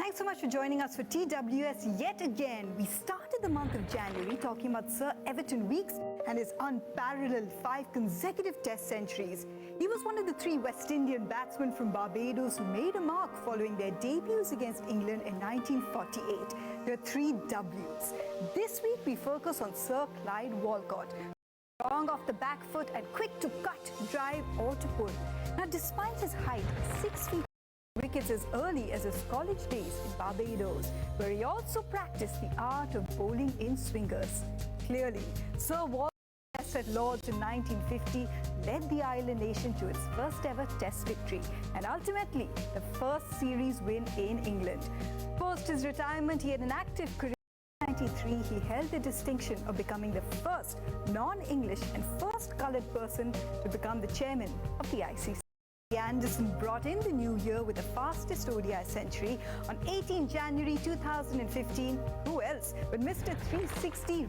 Thanks so much for joining us for TWS yet again. We started the month of January talking about Sir Everton Weekes and his unparalleled 5 consecutive Test centuries. He was one of the 3 West Indian batsmen from Barbados who made a mark following their debuts against England in 1948. There are 3 Ws. This week we focus on Sir Clyde Walcott. Strong off the back foot and quick to cut, drive or to pull. Now despite his height, 6 feet wickets as early as his college days in Barbados, where he also practiced the art of bowling in swingers. Clearly, Sir Walcott at Lord's in 1950 led the island nation to its first ever Test victory and ultimately the first series win in England. Post his retirement, he had an active career. In 1993, he held the distinction of becoming the first non-English and first coloured person to become the chairman of the ICC. Anderson brought in the new year with the fastest ODI century on 18 January 2015. Who else but Mr. 360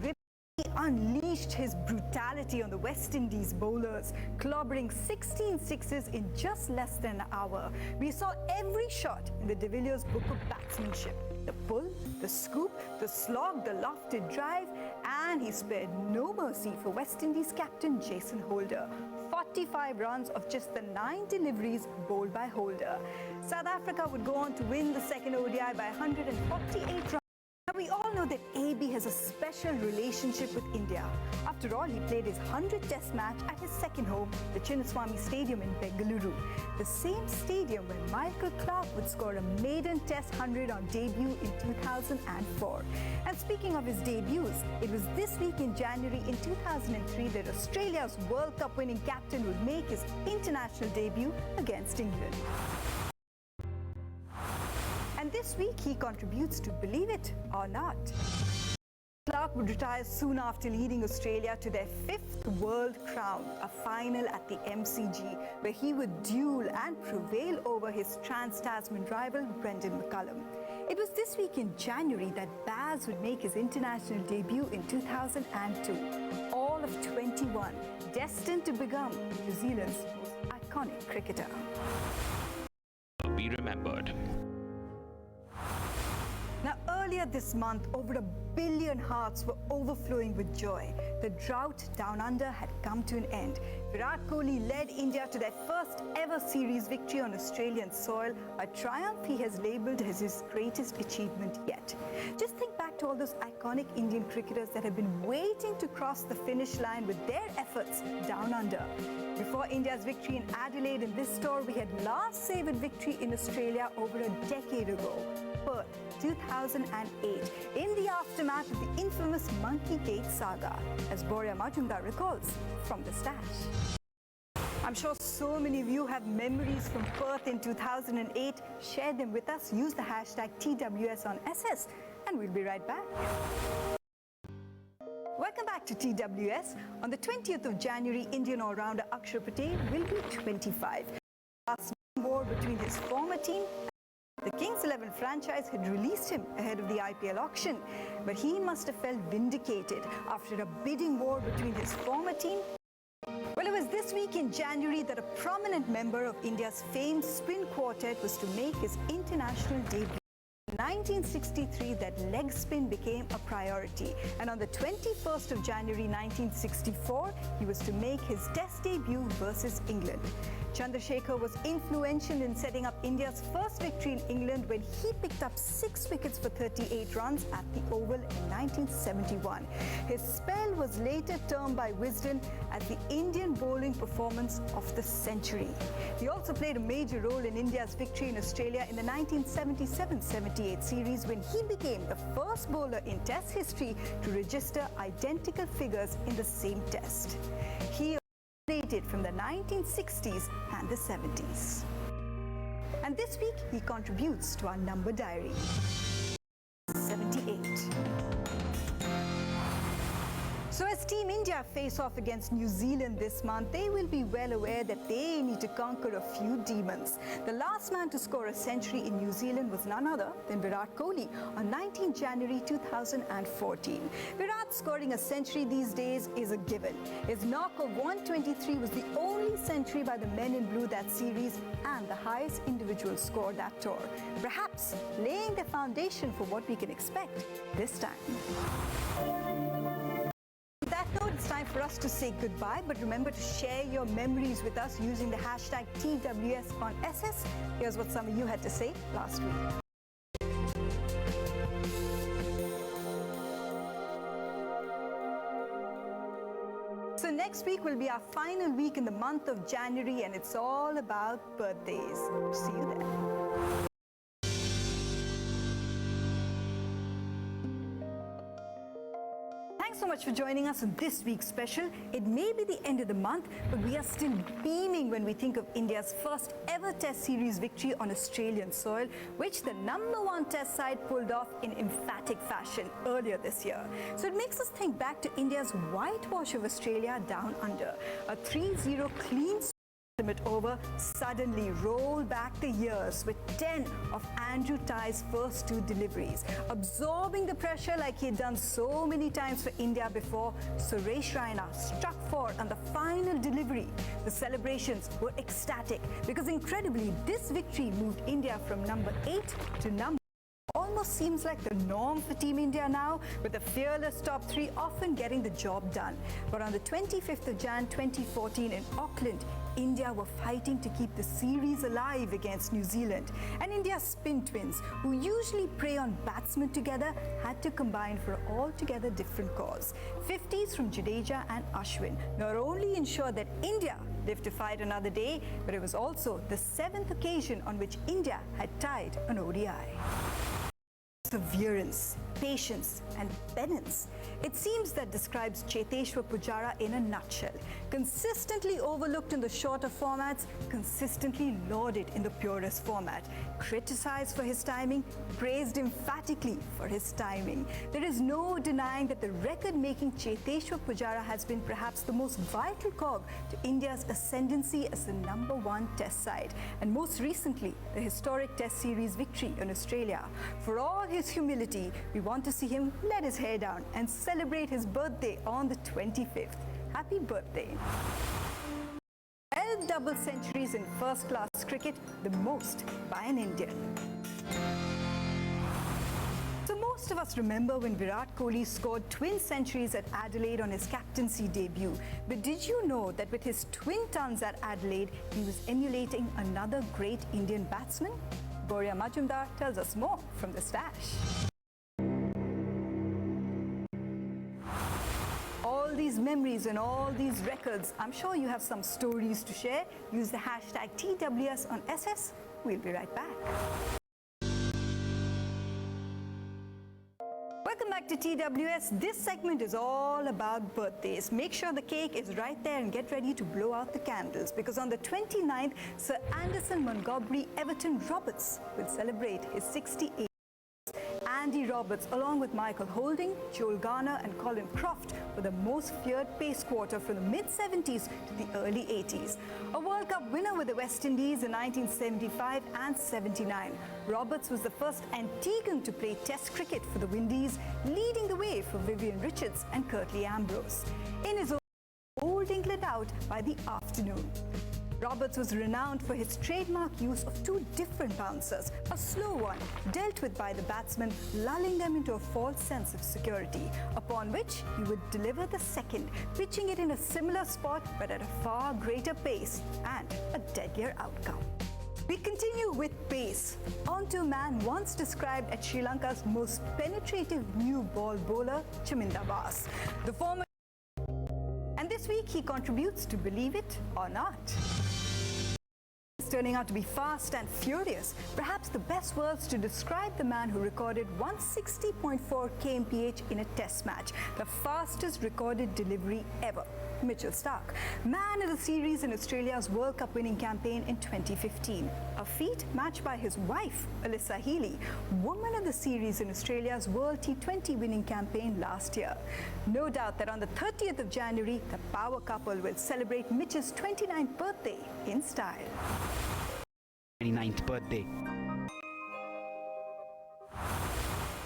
unleashed his brutality on the West Indies bowlers, clobbering 16 sixes in just less than an hour. We saw every shot in the De Villiers book of batsmanship. The pull, the scoop, the slog, the lofted drive, and he spared no mercy for West Indies captain Jason Holder. 45 runs of just the 9 deliveries bowled by Holder. South Africa would go on to win the second ODI by 148 runs. Now, we all know that AB has a special relationship with India. After all, he played his 100th Test match at his second home, the Chinnaswamy Stadium in Bengaluru, the same stadium where Michael Clarke would score a maiden Test 100 on debut in 2004. And speaking of his debuts, it was this week in January in 2003 that Australia's World Cup winning captain would make his international debut against England. And this week he contributes to Believe It or Not. Clarke would retire soon after leading Australia to their 5th World Crown, a final at the MCG, where he would duel and prevail over his trans-Tasman rival Brendan McCullum. It was this week in January that Baz would make his international debut in 2002, all of 21, destined to become New Zealand's most iconic cricketer. Be remembered. Now, earlier this month, over 1 billion hearts were overflowing with joy. The drought down under had come to an end. Virat Kohli led India to their first ever series victory on Australian soil, a triumph he has labelled as his greatest achievement yet. Just think back to all those iconic Indian cricketers that have been waiting to cross the finish line with their efforts down under. Before India's victory in Adelaide in this tour, we had last savoured victory in Australia over a decade ago. Perth, 2008, in the aftermath of the infamous Monkey Gate saga, as Boria Majumdar recalls from the stash. I'm sure so many of you have memories from Perth in 2008. Share them with us. Use the hashtag TWS on SS, and we'll be right back. Welcome back to TWS. On the 20th of January, Indian all-rounder Akshar Patel will be 25. Last war between his former team. The Kings 11 franchise had released him ahead of the IPL auction, but he must have felt vindicated after a bidding war between his former team. Well, it was this week in January that a prominent member of India's famed spin quartet was to make his international debut. In 1963, that leg spin became a priority, and on the 21st of January 1964, he was to make his Test debut versus England. Chandrasekhar was influential in setting up India's first victory in England when he picked up 6 wickets for 38 runs at the Oval in 1971. His spell was later termed by Wisden as the Indian bowling performance of the century. He also played a major role in India's victory in Australia in the 1977-78 series when he became the first bowler in Test history to register identical figures in the same Test. He dated from the 1960s and the 70s. And this week, he contributes to our number diary. 78. So as As Team India face off against New Zealand this month, they will be well aware that they need to conquer a few demons. The last man to score a century in New Zealand was none other than Virat Kohli on 19 January 2014. Virat scoring a century these days is a given. His knock of 123 was the only century by the men in blue that series and the highest individual score that tour. Perhaps laying the foundation for what we can expect this time. On that note, it's time for us to say goodbye, but remember to share your memories with us using the hashtag TWS on SS. Here's what some of you had to say last week. So next week will be our final week in the month of January, and it's all about birthdays. See you then. Thanks so much for joining us on this week's special. It may be the end of the month, but we are still beaming when we think of India's first ever Test series victory on Australian soil, which the #1 Test side pulled off in emphatic fashion earlier this year. So it makes us think back to India's whitewash of Australia down under. A 3-0 clean limit over, suddenly roll back the years with 10 of Andrew Tye's first 2 deliveries. Absorbing the pressure like he had done so many times for India before, Suresh Raina struck 4 on the final delivery. The celebrations were ecstatic because incredibly this victory moved India from number 8 to number almost seems like the norm for Team India now, with the fearless top 3 often getting the job done. But on the 25th of Jan 2014 in Auckland, India were fighting to keep the series alive against New Zealand. And India's spin twins, who usually prey on batsmen together, had to combine for an altogether different cause. 50s from Jadeja and Ashwin not only ensured that India lived to fight another day, but it was also the 7th occasion on which India had tied an ODI. Perseverance, patience and penance. It seems that describes Cheteshwar Pujara in a nutshell. Consistently overlooked in the shorter formats, consistently lauded in the purest format. Criticized for his timing, praised emphatically for his timing. There is no denying that the record-making Cheteshwar Pujara has been perhaps the most vital cog to India's ascendancy as the #1 Test side, and most recently, the historic Test series victory in Australia. For all his humility, we want to see him let his hair down and celebrate his birthday on the 25th. Happy birthday. 12 double centuries in first-class cricket, the most by an Indian. So most of us remember when Virat Kohli scored twin centuries at Adelaide on his captaincy debut. But did you know that with his twin tons at Adelaide, he was emulating another great Indian batsman? Boria Majumdar tells us more from the stash. All these memories and all these records, I'm sure you have some stories to share. Use the hashtag TWS on SS. We'll be right back. Welcome back to TWS. This segment is all about birthdays. Make sure the cake is right there and get ready to blow out the candles, because on the 29th, Sir Anderson Montgomery Everton Roberts will celebrate his 68th. Andy Roberts, along with Michael Holding, Joel Garner and Colin Croft, were the most feared pace quarter from the mid-70s to the early 80s. A World Cup winner with the West Indies in 1975 and 79, Roberts was the first Antiguan to play Test cricket for the Windies, leading the way for Vivian Richards and Curtly Ambrose. In his old England out by the afternoon. Roberts was renowned for his trademark use of 2 different bouncers, a slow one dealt with by the batsman, lulling them into a false sense of security, upon which he would deliver the second, pitching it in a similar spot but at a far greater pace and a deadlier outcome. We continue with pace. On to a man once described as Sri Lanka's most penetrative new ball bowler, Chaminda Vaas. The former, and this week he contributes to Believe It or Not. It's turning out to be fast and furious. Perhaps the best words to describe the man who recorded 160.4 kmph in a Test match, the fastest recorded delivery ever. Mitchell Starc, man of the series in Australia's World Cup winning campaign in 2015. A feat matched by his wife, Alyssa Healy, woman of the series in Australia's World T20 winning campaign last year. No doubt that on the 30th of January, the power couple will celebrate Mitch's 29th birthday in style. 29th birthday.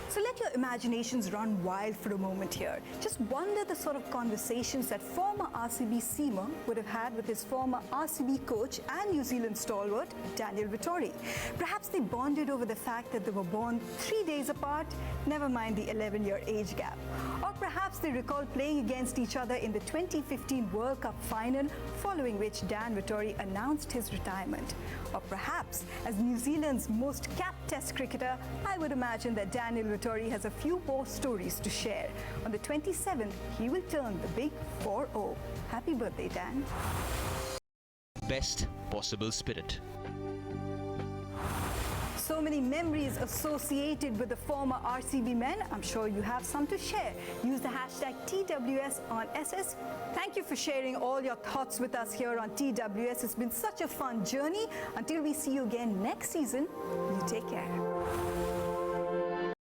So let your imaginations run wild for a moment here. Just wonder the sort of conversations that former RCB seamer would have had with his former RCB coach and New Zealand stalwart, Daniel Vittori. Perhaps they bonded over the fact that they were born 3 days apart, never mind the 11-year age gap. Or perhaps they recall playing against each other in the 2015 World Cup final, following which Dan Vittori announced his retirement. Or perhaps, as New Zealand's most capped Test cricketer, I would imagine that Daniel Vittori has a few more stories to share. On the 27th, he will turn the big 4-0. Happy birthday, Dan. Best possible spirit. So many memories associated with the former RCB men. I'm sure you have some to share. Use the hashtag TWS on SS. Thank you for sharing all your thoughts with us here on TWS. It's been such a fun journey. Until we see you again next season, you take care.